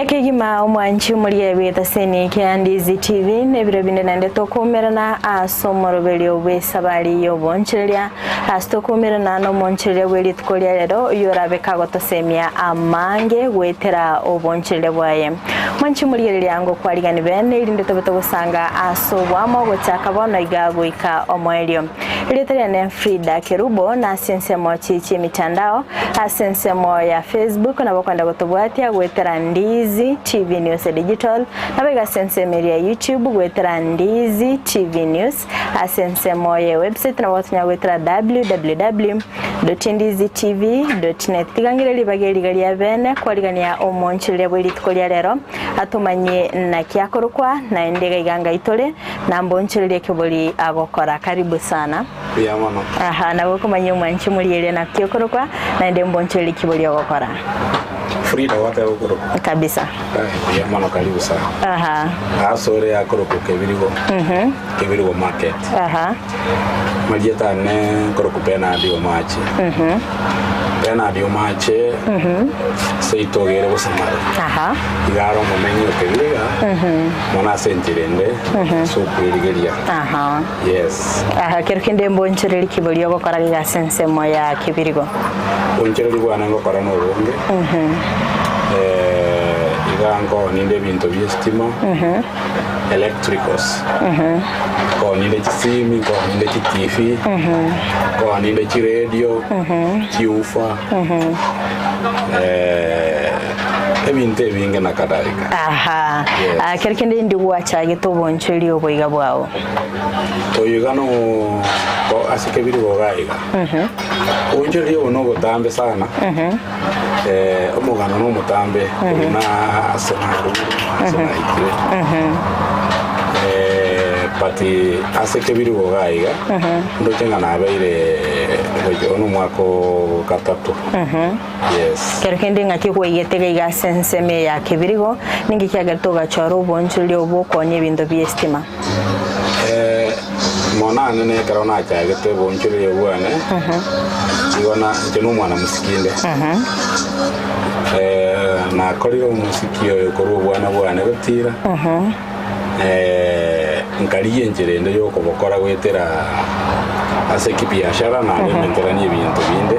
Yake gima umwanchi muliye beta seni ke Ndizi TV nebiro binde nande tokumerana asomorobeli obwe Esabari yobonchelia astokumerana no monchelia weli tkolia lero yorabe kagoto semia amange wetera obonchelia bwaye mwanchi muliye lyango kwaligani bene ilinde tobeto gusanga asobwamo gochaka bono igago ika omoelio ilitele ne Frida Kerubo na sensemo chichi mitandao asensemo ya Facebook na bakwanda gotobwatia wetera Ndizi TV News Digital nabega sensemo ya YouTube wetera Ndizi TV News asensemo ya website na watunya wetera www.ndizitv.net tigangire libageli gali ya bene kwaligania omonchile bweli tkolia lero atumanye na kiakorukwa na endega iganga itole na mbonchile keboli agokora karibu sana ya mama na bokomanye mwanchi muliele na kiakorukwa na ende mbonchile keboli agokora Frida wata ukoro kabisa ya mama karibu sana asore ya koroko kebirigo market majeta ne koroko Benard Omache Benard Omache seitogere bosamara igaro momenyo kebiriga mona sentirende so kwirigeria yes kerkinde mbonchereri kiboliyo gokora ga sensemo ya kibirigo bonchereri bwana ngokora no ronge igango ninde bintu byestima electricals ko ninde kisimi ko ninde TV ko ninde radio kiufa ebinte binge nakadalika kerkende ndi wacha gitoboncheri oboiga bwao oyigano ko asikebiri bogaiga oncheri ono gotambe sana omugano no mutambe na asenaru pati asekebiri bogaiga ndotenga nabeire ono mwako katatu yes kerkende ngaki kweyetega iga senseme ya kebirigo ningi kyagatoga charo bonchuli obokonye bintu byestima mona nene karona cyagete bonchuli yobwane ibona tenu mwana musikinde na koriyo musikio yokorwa bwana gutira nkaliye njerendo yoko bokora gwetera ase kibiashara na menteranye ibintu binde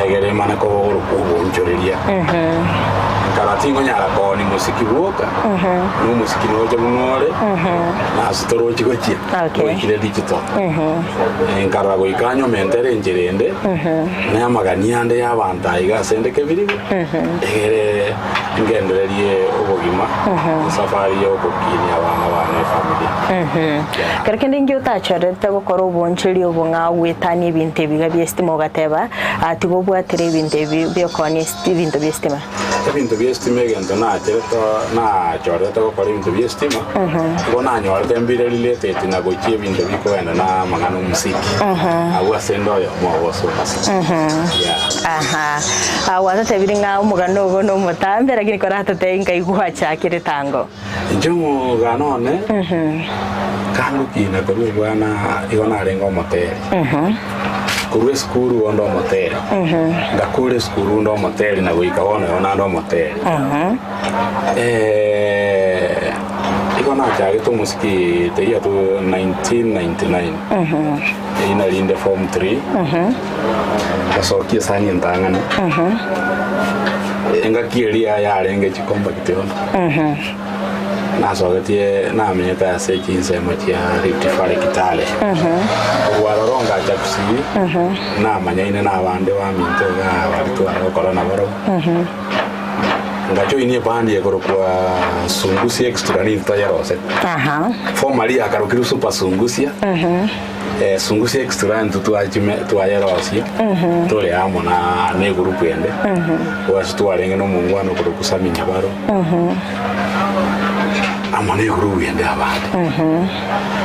egere mana ko bonchoreria karatingo nyara ko ni musiki buoka no musiki noje munore na sitoro chigochia kire digital nkara go ikanyo mentere njerende na maganiande yabanta iga sende kebiri egere ngendererie obogima safari yo kokini abana family kerkende ngyo tachorete gukora ubonchiri ubunga wetani ibintu biga byestima gateba ati gobwatere ibintu byokoni ibintu byestima ibintu byestima gento na tereto na chorete gukora ibintu byestima bona nyorete mbire related na gochie ibintu bikwenda na mangano musiki awu asendo yo mwoso awata biringa umugano go no mutambe lakini kora tate inga iguhacha kire tango njumu ganone kangu kina koru bwana igona rengo moteri kurwe skuru ondo moteri ngakure skuru ondo moteri na goikabona ona ndo moteri igona chage to musiki teia to 1999 ina linde form 3 kasokia sani ntangana enga kielia ya renge chikomba kiteno nasogetie na menyeta ase kinsemo kia Rift Valley Kitale wararonga cha Gusii na manyaine na bande wa minto ga walitwara corona baro ngacho inie bandi ekoro kwa sungusi extra ni tayarose formally akarukiru super sungusia sungusi extra ntutu ajime twayarosia tole amo na ne group ende wasitwalenge no mungwano kurukusaminya baro amane guru yende abandi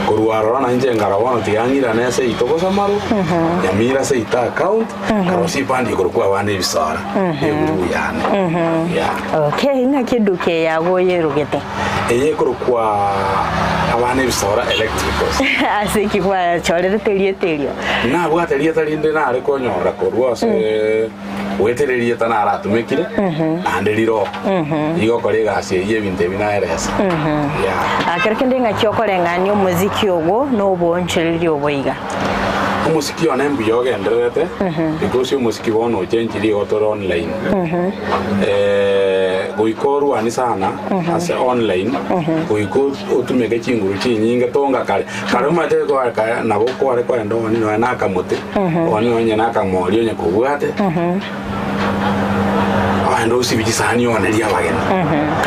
kuruarora na nje ngarawana tiangira nese itokosa maru Nyamira se ita account karosi bandi kurukwa abandi Ebisora guru yana okay ngakiduke yago yerugete eye kurukwa abandi Ebisora electricals asiki kwa chorere telio na bwa telio talinde na rekonyora kurwa se wetererie tana aratumikire ande riro igo kore gasi ye binte binaeresa akerekende ngakiokorenga nyo muziki ogo no bonchiriri oboiga umuziki ona mbu yogenderete because umuziki bono chenjiri otoro online goikoru ani sana ase online goiko utumeke chinguru chinyinge tonga kare mate ko aka nabo ko are ko ndo ni no na kamote oni onye na kamori onye kubwate ndo usibijisani ona lia bagena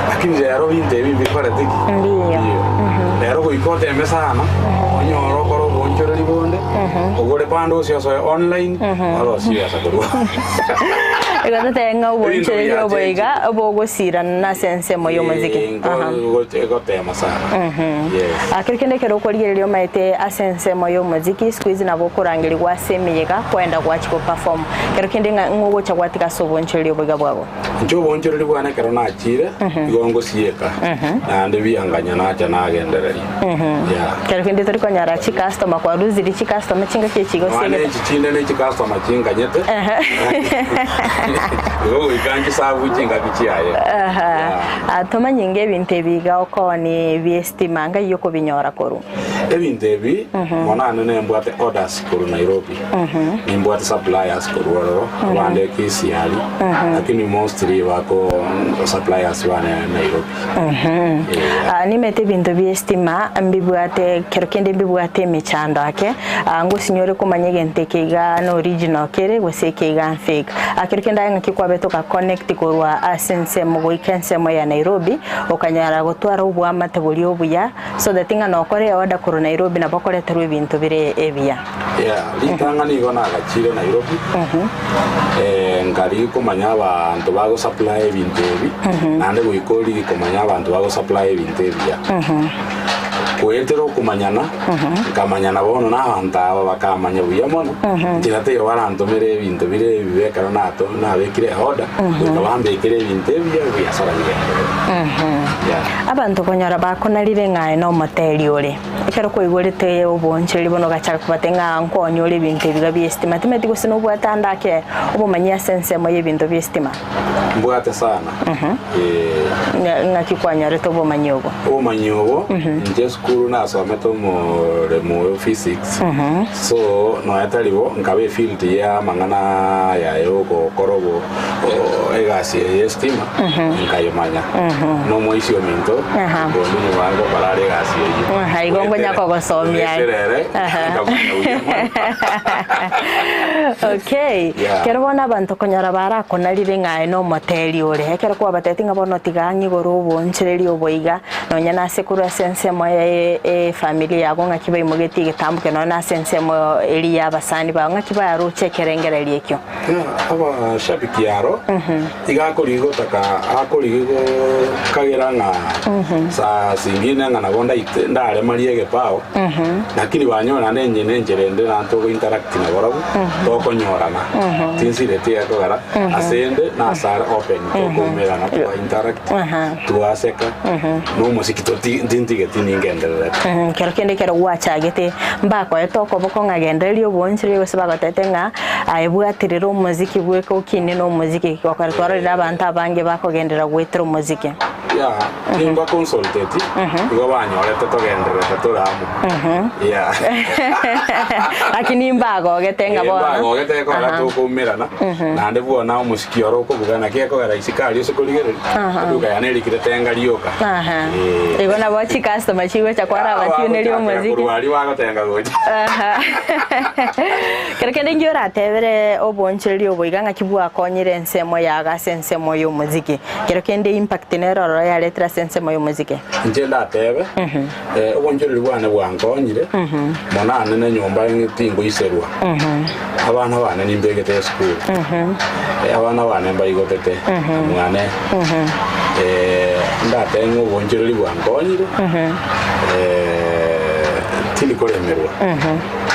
lakini zero binte bibi paratiki lero goikote emesana onyoro koro bonchoro libonde ogore pando sia so online aro sia sakuru ega tenga ubonchero yo boiga obogo sira na sense moyo muziki ego tema sana akirikende kero korigererio maite asense moyo muziki squeeze na bokurangiri gwa semiyega kwenda gwachiko perform kero kende ngogo chagwatika so bonchero yo boiga bwago njo bonchero libwana kero na chire igongo sieka ande bianganya na cha na gendereri kero kende tori konyara chi customer kwa ruziri chi customer chinga chigo sege chinde ne chi customer chinga nyete yo ikanji sabu chinga bichiaye atoma nyinge binte biga okoni biestima nga yoko binyora koru ebinte bi mona nene mbwate orders koru Nairobi mbwate suppliers koru ro wande Kisii lakini mostly wako suppliers wana Nairobi nimete bintu biestima mbibwate kerokende mbibwate michando ake ngo sinyore kumanyege ntekega no original kere gosekega fake akirikenda ngakikwa beto ka connect korwa asense mugo ikense mo ya Nairobi okanyara gotwara ubwa amatabuli obuya so that inga no kore order koro Nairobi na bakore terwe bintu bire ebia litanga ni gona gachire Nairobi ngari kumanya abantu bago supply bintu ebi nande goikori kumanya abantu bago supply bintu ebia kwetero kumanyana kamanyana bono na hanta bakamanya buya mono tirate yo barantomere bintu bire bibeka nato na bekire hoda ukabambe kire bintu bya sara bya abantu konyara bakonarire ngae no moteli ore ikero ko igorete oboncheri bono gachaka kubatenga nkonyo ore bintu biga bi estimate meti gusino bwatanda ke obomanya sense mo yebintu bi estima mbwate sana ngakikwanyare to bomanyobo nje skuru na someto mo physics so no atalibo ngabe field ya mangana ya yoko korobo egasi estima nkayomanya no mo isio minto bonu wango parare gasi yi haigongo nyako gosomya okay kero bona bantu konyara bara konarire ngae no moteli ore kero kwa batetinga bono tigangi goro bonchereri oboiga no nyana sekuru sense mo familia yago ngakiba imugeti gitambuke no na sense mo eri yabasani ba ngakiba yaro chekerengereri ekyo aba shabiki yaro igakorigo taka akorigo kageranga sa singine ngana bonda ndare mariege pao lakini banyona nenjerende nanto interact na borabu to konyorana tinsire tie kogara asende na sara open to komera na interact to aseka no musikito tintige tiningendere kero kende kero wacha gete mbako etoko boko ngagenderio bonchire gosaba gatetenga aibwatirira umuziki bweko kini no muziki kwakartwara abantu abange bakogendera gwetera umuziki nimba consulted igo banyore togendere turamu akini mbago getenga bona mbago geteko gato kumirana nande buona umuziki oro ko bugana keko gara isikali so kuligere duka yaneri kitetenga rioka igo na bochi customer chiwe chakwara batuneri umuziki kurwali wago tenga goje kerekende ngiora tevere oboncheri oboiga ngakibwa konyire nsemo yaga sensemo yo muziki kerekende impact nero ya letra sensemo yo muziki njenda tebe oboncheri bwana bwankonyire mona nene nyomba ntingo iserwa abana bana nimbegete school abana bana mbayigotete mwana ndatengo oboncheri bwankonyire tini koremerwa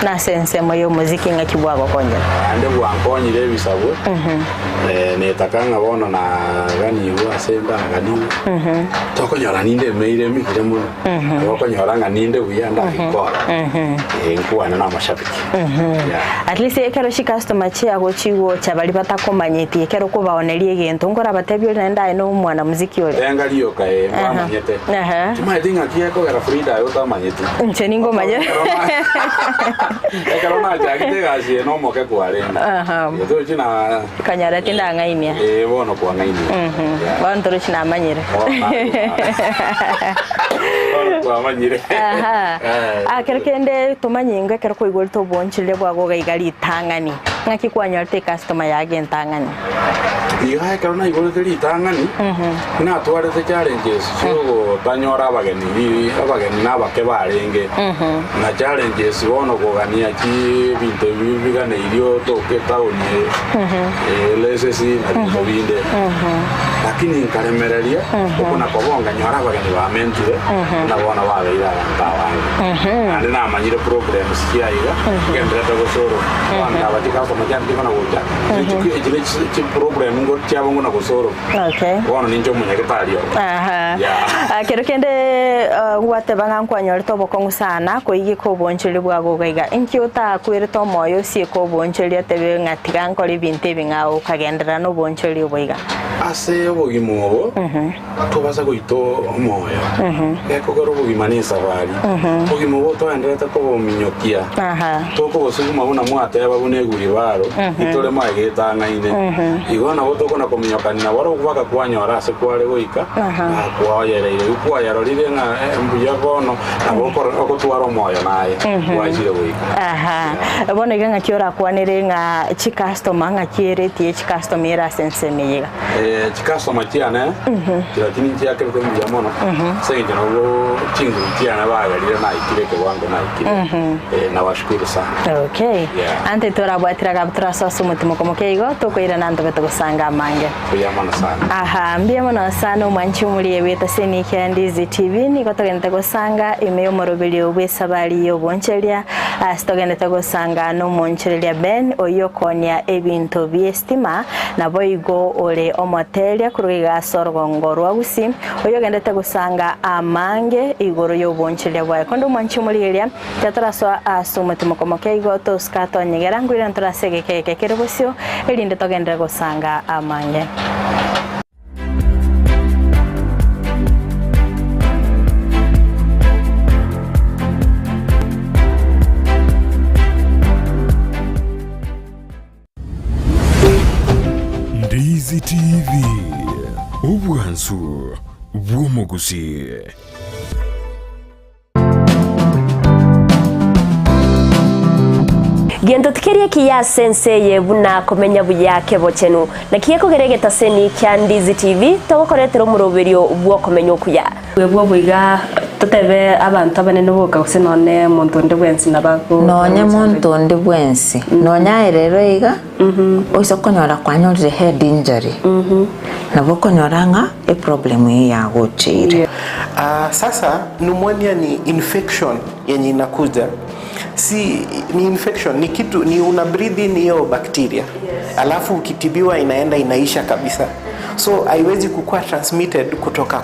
na sense moyo muziki ngakibwa gokonya ande bwankonyire Ebisabo netakanga bono na ganiwa senda ganini tokonyora ninde meire mikire muno tokonyora nga ninde buyanda ikora nkwana na mashabiki at least ekero shi customer chiago chiwo chabali batakomanyeti ekero kubaonerie gento ngora batebyo nenda no mwana muziki ole engalio kae bamanyete tuma dinga kieko gara Frida yo tamanyeti ncheningo maje ekero na jagite gasie no moke kwarenda yeto china kanyara tinda ngainia bono kwa ngainia bantu china manyire kwa manyire akerekende tumanyinga kero ko igol to bonchile bwago gaigali tangani ngaki kwanyarte customer yage tangani iga kero na igol teri tangani na tware te challenges so tanyora abageni nabake barenge na challenges bono kugania ki bintu bibigane irio toke taoni lesesi na binde lakini nkaremereria ukuna kobonga nyora abageni bamentire na bona babeira bantawa ande na manyire programs kiaiga kendera gosoro wanda batika ko majandi bana gocha iki program ngo cyabo ngo na gosoro bona ninjo munyagetario kero kende wate banga kwanyore to bokongu sana ko igi ko boncheli bwago gaiga inkiota kwire to moyo si ko boncheli atebe ngatiga nkori binte bingao kagendera no boncheli boiga ase bogimobo to basa goito moyo eko gero bogimani Esabari bogimobo to andeta ko bominyokia to ko bosuma buna mwate babune guri baro itore mageta ngaine igona botoko na kominyokani na waro kubaka kwanyora ase kware goika kwa yere kwa yarorire na mbuya bono na bokoro okotwaro moyo naye wajire goika bono iganga kiora kwanire nga chi customer nga kiere tie chi customer era sense meyega customer tiana lakini tia kero mbuya mono senge no chingu tiana bagarira na ikireke wangu na ikire na washukuru sana ante tora bwatira gabtra sosu mutimo como keigo tokoira nanto betogosanga mange kuyamana sana mbiyamana sana mwanchi muri yebeta seni kya Ndizi TV ni gotogenda gosanga imeyo morobeli obwesabali yo bonchelia astogenda gosanga no monchelia Ben oyokonya ebinto byestima na boigo ole omotelia kuruga sorgongo rwa Gusii oyogenda gosanga amange igoro yo bonchelia bwa kondo mwanchi muri yelia tataraswa asumutimo como keigo to skato nyegera ngwira ntorasege keke kerebosio elinde togenda gosanga amange Ndizi TV ubwansu bw'Omugusi. Gento tikerie kiya sense yebuna komenya buyake bochenu na kiyeko geregeta seni kya Ndizi TV togokoretero muroberio bwo komenya okuya webwo buiga totebe abantu abanene boka kusenone muntu ndi bwensi nabago nonye muntu ndi bwensi nonya erero iga oiso konyora kwanyorire head injury nabo konyoranga e problem ya gochire sasa pneumonia ni infection yenye inakuja si ni infection ni kitu ni una breathe in hiyo bacteria alafu ukitibiwa inaenda inaisha kabisa so haiwezi kukua transmitted kutoka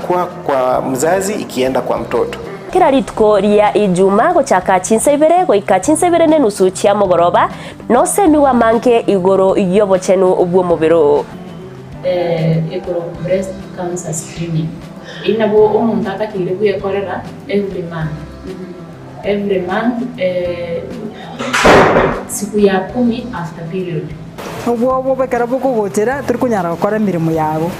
kwa mzazi ikienda kwa mtoto kira ritko ria ijuma gochaka chinsebere goika chinsebere ne nusu chia mogoroba no semiwa manke igoro yobochenu ubwo mubiro igoro breast cancer screening inabo omuntu atakire kuyekorera every month siku ya 10 after period ubwo bekara buko gotera turi kunyara gukora mirimo yabo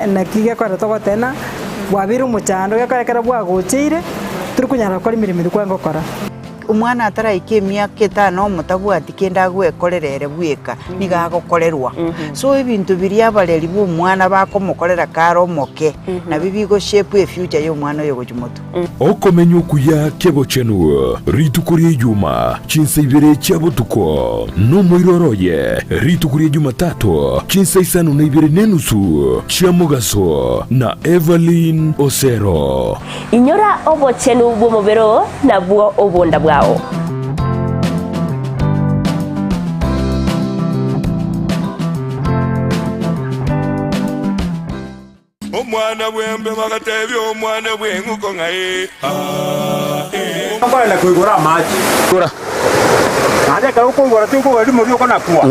na kige kora togotena bwabira umuchando gakarekera bwagotire turi kunyara gukora mirimo iri kwanga gukora umwana ataraike emyaka 5 omutabwati kenda gwekorerere bweka nigagokorerwa so ebintu biri abareri b'omwana bakomokorera karo moke na bibigo shape e future y'omwana oyo gochimoto okomenya okuya kebo chenu ritukurie ijuma chinsa ibere chabutuko n'umwiroroye ritukurie Jumatatu chinsa isanu na ibere nenusu chiamugaso na Evelyn Osero inyora obochenu bw'omubero nabwo obunda bwao omwana bwembe magatebyo omwana bwenguko ngaye Mbona kuigora maji kura Nade ka ukungora tu ko ndi muri ko nakwa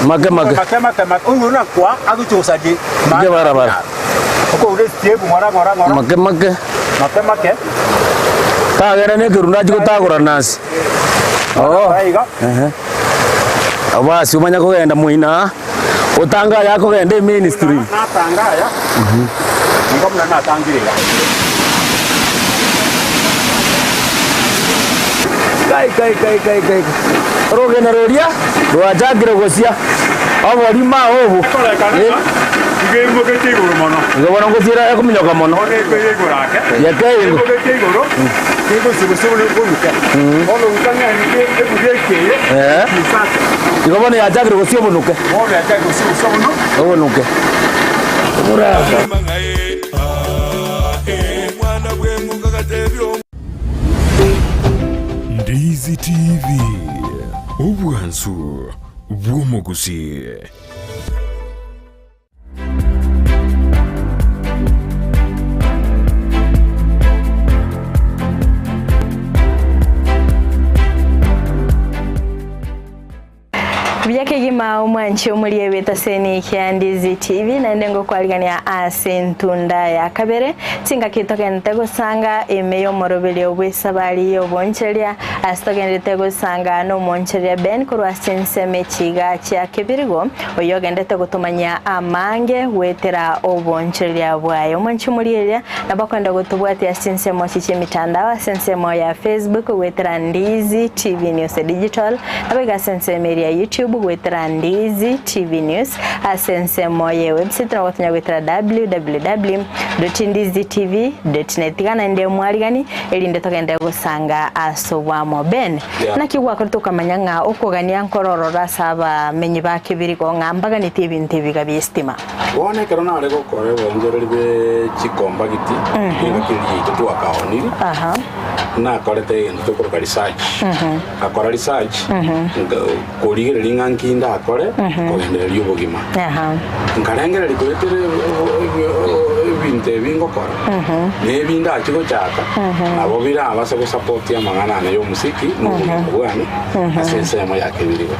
Make uyu nakwa aguchosaje Make bara Uko ule stable ngora Make Tagera ne kirunda jiko tagora nasi Aiga Abasi umanya kugenda muina utanga yako kugenda ministry natanga ya ngomna natangirira kai rogena roria rwajagire gosia abori ma obu ngemo ketigoro mono ngobona ngosira yakuminyoka mono yakei ketigoro kego sibusubule kuruka ono utanga ni ebudekeye ngobona yajagire gosia munuke ono yajagire gosia munuke obunuke muraba mwana bwenguko gatebyo Ndizi TV obwansu bw'omugusi byakegima omwanchi omuli ebeta seni kya Ndizi TV nandengo kwaligania asentunda ya kabere singa kitokende gusanga emeyo morobeli obwesabali oboncheria astogende gusanga no moncheria ben kurwasense mechiga kya kibirigo oyogendete gutumanya amange wetera oboncheria bwayo omwanchi omuli eria nabakwenda gutubwati asense mochiche mitandao asense mo ya Facebook wetera Ndizi TV News Digital abiga sense media YouTube wetera Ndizi TV News asense moye website na watunya wetera www.ndizitv.net kana nde mwaligani elinde tokende gusanga asobwamo ben nakigwa kurto kamanyanga okogania nkororo rasaba menyi bakibiri ko ngambaga ni ibintu biga byestima wone karona ale gukore bonjoreri be chikomba giti ikiri to akaoni na korete into ko research akora research koligere lingankinda akore kogendera lyubugima nkarengera likoretere binte bingokora nebinda akiko chaka abo bira abase ko support ya mangana yo musiki no bwana asense mo yakebirigo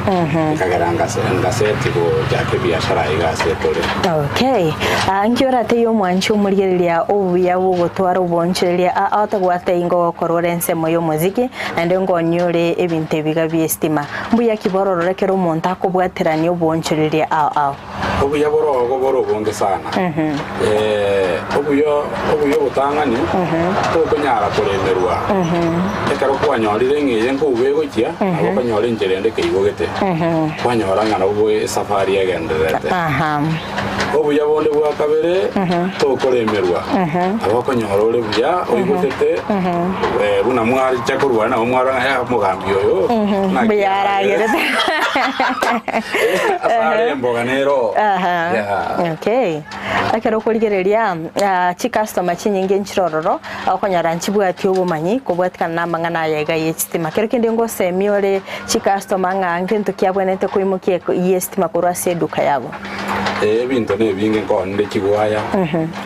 kagaranga ngaseti ko jake biashara igasetore okay angiora te yo mwanchi omurigeria obuya bugotwara uboncheria atagwate ingo kororense mo yo muziki ande ngo nyure ebinte biga byestima mbuya kiborororekero umuntu akobwaterani oboncheria obuya boro bonge sana obuyo butangani tokonyara kuremerwa ekaro kwanyorire ngeye nkubego kia abo kanyora injerende keigogete kwanyora ngana ubwe safari yagenderete obuya bonde bwa kabere tokoremerwa abo kanyora ore buya oyigotete buna mwari chakurwa na mwara ya mugambyo yo buyaragerete asare mboganero okay akero kurigereria chi customer chinyinge nchirororo akonyara nchibwati obumanyi kubwatikana namangana yega yestima kero kende ngo semiore chi customer ngange ntukiabwenete kuimukie yestima kurwa seduka yabo bintu ne binge konde kigwaya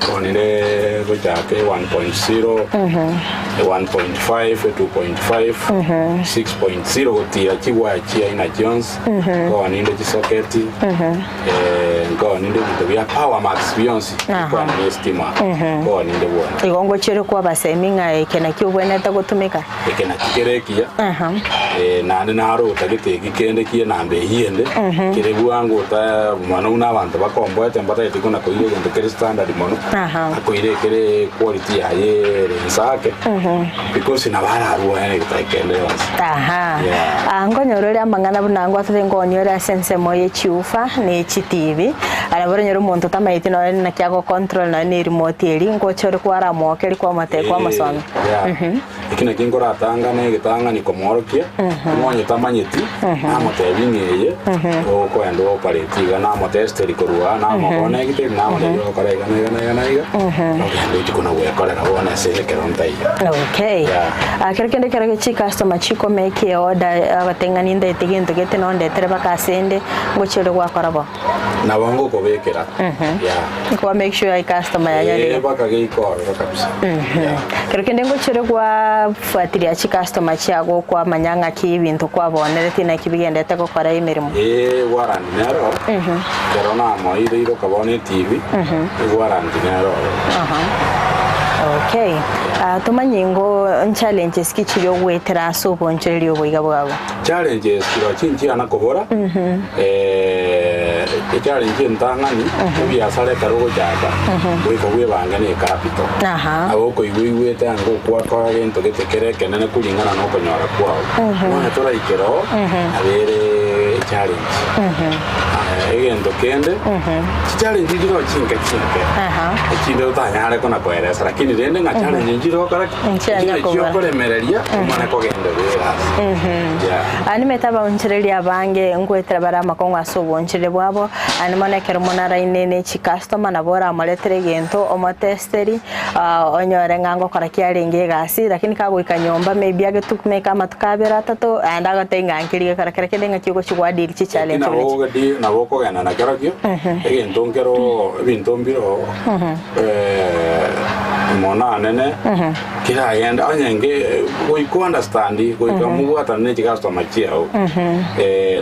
konde gojake 1.0 1.5 2.5 6.0 gotira kigwaya chia ina Jones konde kisoketi konde bintu bya power max beyonce konde estima konde bwana igongo chero kwa baseminga ekena kyobwenete gutumika ekena kikerekia nande naro tagite kikende kie nambe hiende kire bwango ta mwana una abantu bakomboete mbataite kuna koire gento kere standard mono akoire kere quality ya ye nsake because na bara ruwa ene gitaikende ngonyoro ria mangana bunangwa turengonyo ria sense moye chiufa ne chitivi araboro nyoro muntu tamaiti no na kyago control na ni remote eri ngochore kwara moke ri kwa mate kwa masomo ikina kingora tanga ne gitanga ni komorokia monye tamanyeti na motebi ngeye oko endo operate na motester korua na mo connect na mo yo korega na iga ndo kuna we korega wona se kerontai akerekende kerege chi customer chiko make order abatengani ndete gintu gete no ndete bakasende ngochero gwa korabo na wango kobekera kwa make sure ai customer yanyari bakagiko kabisa kerekende ngochero gwa fuatilia chi customer chago kwa manyanga kibintu kwa bonerete na kibigendete gukora imirimo warandi nero kerona mo iro kabone TV warandi nero tumanyingo challenges kichiro gwetera sobo nchiri obuiga bwabo challenges kiro chinchi anakobora challenge ntangani biasara karogo jaka wiko webanga ne capital abo ko iwete ngo kwa kwa gento getekere kenene kulingana no konyora kwao mwana tora ikero abere challenge egendo kende challenge ndiro chinka ikindo tanyare kona koeresa lakini rende nga challenge ndiro kara chio koremereria mwana kogendo bera ani metaba unchireria bange ngwetera barama kongwa sobo nchire bwabo ani monekero monara inene chi customer na bora amoletere gento omotesteri onyore ngango kora kiarenge gasi lakini kagwika nyomba maybe agetukume kama tukabera tato andaga tenga nkirige kara kare kenga kigo chigwa deal chi challenge na boko gana na karakio egento ngero bintombiro mona nene kira yenda anyenge go understand go kamu ata ne customer chiao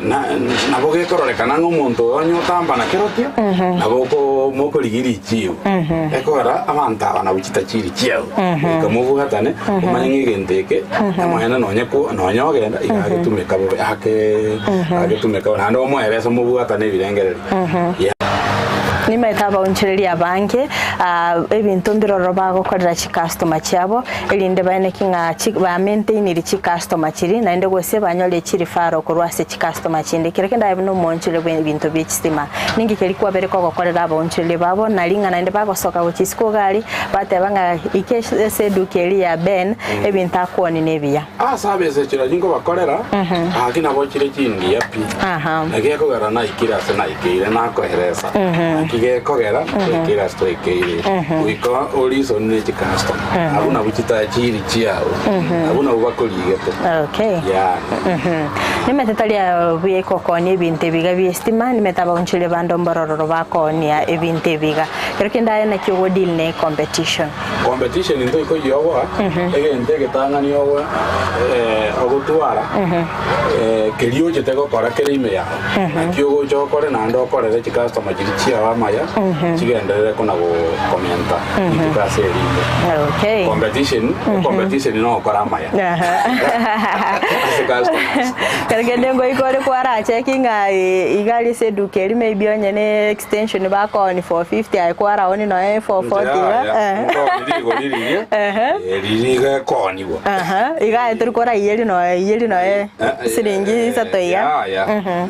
na boge korore kana ngomuntu onyo tamba na kerotio na boko moko ligiri chiu ekora amanta bana buchita chiri chiao kamu ata ne umanye gendeke amana nonyeko nonyogenda igagetumeka bo agetumeka na ndo mo eresa mu ata ne birengereri ni metaba unchireria banke ebintu mbiroro bagokorera chi customer chabo elinde bane kinga chi ba maintain iri chi customer chiri na inde gose banyole chiri faro korwase chi customer chinde kirekenda ibino monchire bintu by'ikistima ningi keri kwa bere ko gokorera abo unchire babo na linga na inde bagosoka gochisko gali batebanga ikese dukeri ya Ben ebintu akoni nebiya sabeze chira jingo bakorera akina bochire chindi yapi nageko gara na ikira sena ikire na koheresa kige kogera kira story keire wiko oliso ne chikasto abuna buchita chiri chiao abuna ubakoligete nimetetalia bieko koni binte biga biestima nimetaba unchile bando mbororo bakoni ya ebinte biga kerekenda na kiwo deal ne competition ndo iko yowa egente getangani yowa ogutwara kelio jetego kora kerime ya kiwo chokore na ndo kore chikasto majiri chiao maya chigendere kuna go komenta ikaseri competition no kora maya kergende ngo ikore kwara checking igali se dukeri maybe onyene extension bako ni 450 ai kwara oni no 440 ririga koni wo iga turi kora yeli no siringi satoya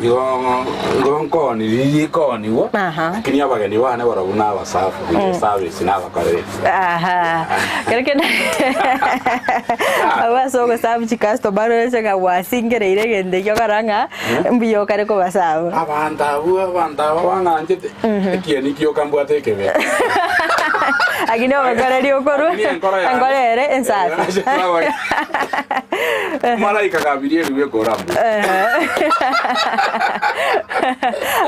ngo koni riri koni wo lakini abageni bane barabuna basafu bije service n'abakorera kerekenda abaso go sabu chikasto baro chega wasingere iregende yo karanga mbiyo kare ko basabu abanda wananje kieni kyo kambwate kebe agino bakoreri okoru angorere ensafi malaika gabirie riwe koramu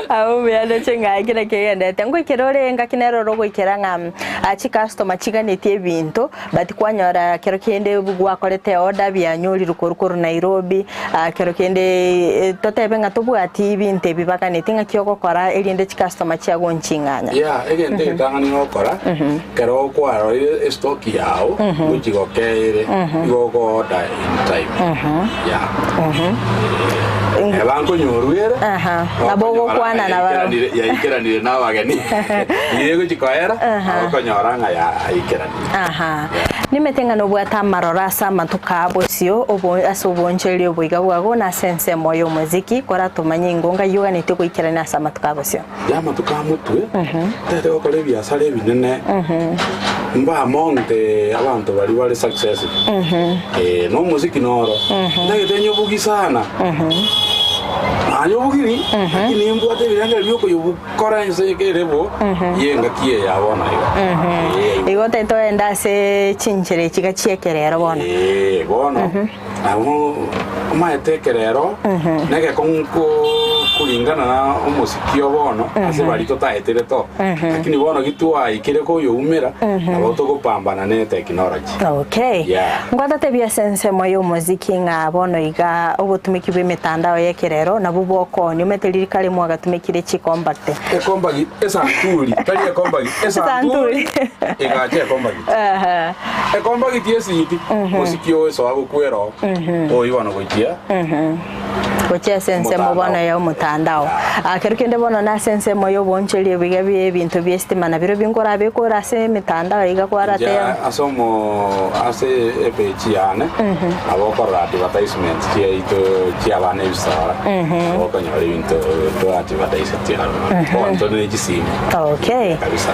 au biano chenga kira kigende tango kirore nga kinero rogo ikiranga achi customer chiganete bintu but kwanyora kero kende bugwa korete order byanyuri rukorukuru Nairobi Nairobi kero kende totebe nga tobwati ibinte bibakanete nga kyogokora erinde customer chiago nchinganya egende tangani okora kero kwaro stock yao uchigokere igogo order in time Ebanko nyoruere nabogo kwana na baro ya ikeranire nabageni yego chikoera abako nyoranga ya ikeranire nimetenga no bwata marorasa matuka bosio obo asoboncheli oboiga bwago na sense moyo muziki kora tumanye ngonga yuga nite kuikerana asa matuka bosio ya matuka mutwe tete okole biasara binene mba monte abantu bari successful no muziki noro ndagitenyo bugi sana ayobugiri lakini mbwate biranga byoko yobukora nsekerebo yenga kiye yabona igo teto endase chinchere chikachiekerero bona bona abo maetekerero nege konko kulingana na umuziki obono ase bari totaetere to lakini bono gitwa ikire ko yumera abo to kupambana ne technology ngwata tebia sense moyo muziki nga bono iga obutumiki bw'imitandao yekerero na buboko ni umeteriri kale mwaga tumikire chikombate ekombagi esanturi kali ekombagi esanturi igache ekombagi ekombagi tiesiti muziki oso abukwero oibano gochia gochia sense mobono ya umutandao akero kende bono na sense moyo boncheli bigabi ebintu byestima na biro bingora bekora se mitandao iga kwarate asomo ase epechi yane abokora advertisement chia Abana Ebisora abokanyora ibintu to advertisement yano onto ne Gusii kabisa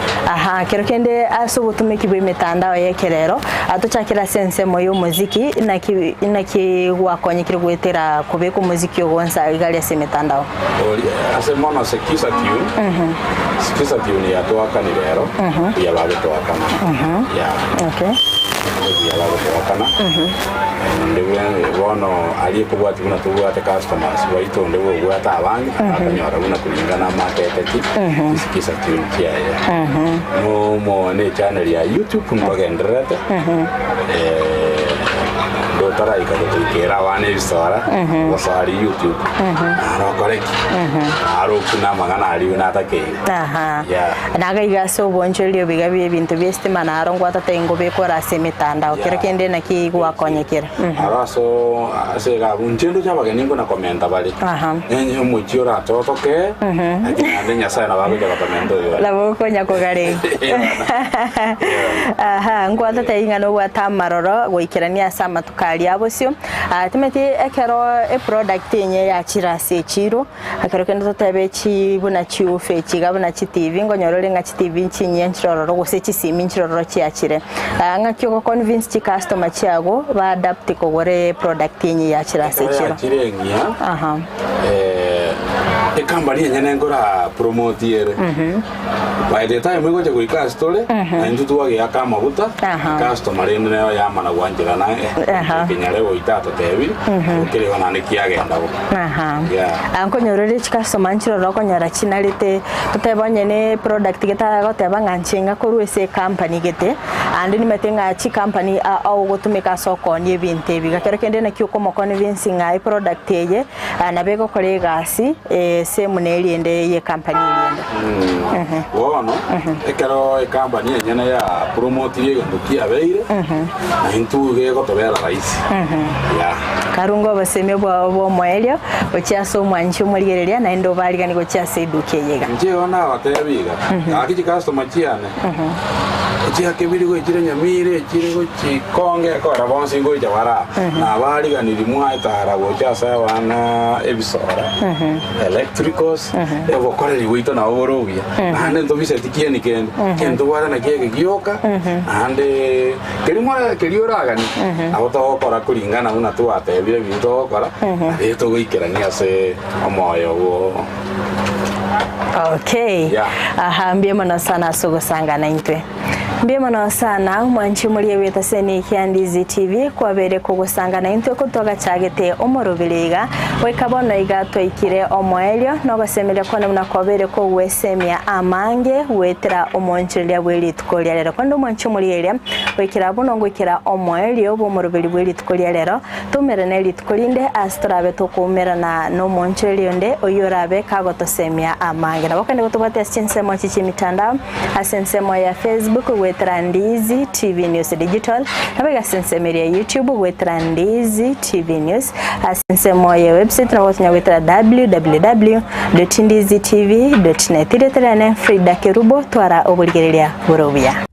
kero kende asobutumiki bw'imitandao yekerero atuchakira sense moyo muziki inaki wakonyekire gwetera kubeka muziki ogonsa igali ase mitandao ase mono se Kisii ni atoaka ni rero ya babe toakana ya babe toakana ndewe bono aliyekubwati kuna tubwate customers waito ndewe gwata abangi akanyora una kulingana market Kisii kia ya no mo ne channel ya YouTube mbagenderete dotara ikadikera Abana Ebisora basari YouTube correct aro kuna magana ali una take naga igaso boncheli bigabi ebintu byestima na arongwa tatengo bekora se mitandao kero kende na ki gwakonyekera araso asega unchendo chabageni ngona komenta bali enye muchiora totoke akina nyasa na bago ya komento yo la boko nyako gare ngwata tayinga no gwata maroro goikerania sama tukali abosio timete ekero product yenye ya chirase chiro akero kendo totebe chi buna chiufe chigabuna chi TV ngonyorore nga chi TV nchinye nchiroro gose chi simi nchiroro chiachire nga kyoko convince chi customer chiago ba adapt ko gore product yenye ya chirase chiro ekambari yenye ngora promote yere by the time we go to go store and to do ya kama buta customer ende nayo ya mana gwanjira na kinyale oitata tebi kile wana nikiagenda bo anko nyorore customer nchiro roko nyara chinalite tutebonye ne product geta goteba nganchenga koruese company gete and ni metenga chi company au gotumika soko ni ebinte bigakero kende na kyuko mo convincing ai product ye na bego kole gasi same neli ende ye company ende wono ekero e company nyene ya promote ye ndukia beire na intu ge gotobera raisi karungo baseme bo moelio ochia so mwanchu murigereria na endo baligani gochia seduke yega nje ona batebiga akiji customer chiane chia kebiri go chire Nyamira chire go chikonge ko rabonsi go jawara na baligani limwa itara go cha Abana Ebisora electricals ebo kore liwito na oborobia ande ndo bise tikieni kendo wara na kiege gioka ande kelimwa kelioragani aboto kora kulingana una tu atebire bintu kora eto go ikerania se omoyo go ambie mona sana sogo sanga na intwe Mbemano sana mwanchi muri weta seni kia Ndizi TV kwa bere kugusangana into kutoka chagete omorobeliga wekabono igato ikire omoelio no gasemelia kone muna kwa bere ko wesemia amange wetera omonchilia bweli tukolia lero kondo mwanchi muri elia wekira bono ngwikira omoelio bo morobeli bweli tukolia lero tumerene litukolinde astrabe tokumera na no monchilio nde oyorabe kagoto semia amange na wakande gutubate chinse mwanchi mitandao asensemo ya Facebook wetera Ndizi TV News Digital abega sensemo ya YouTube wetera Ndizi TV News asensemo ya website na wotnya wetera www.ndizitv.net Frida Kerubo twara obuligerelia burobia.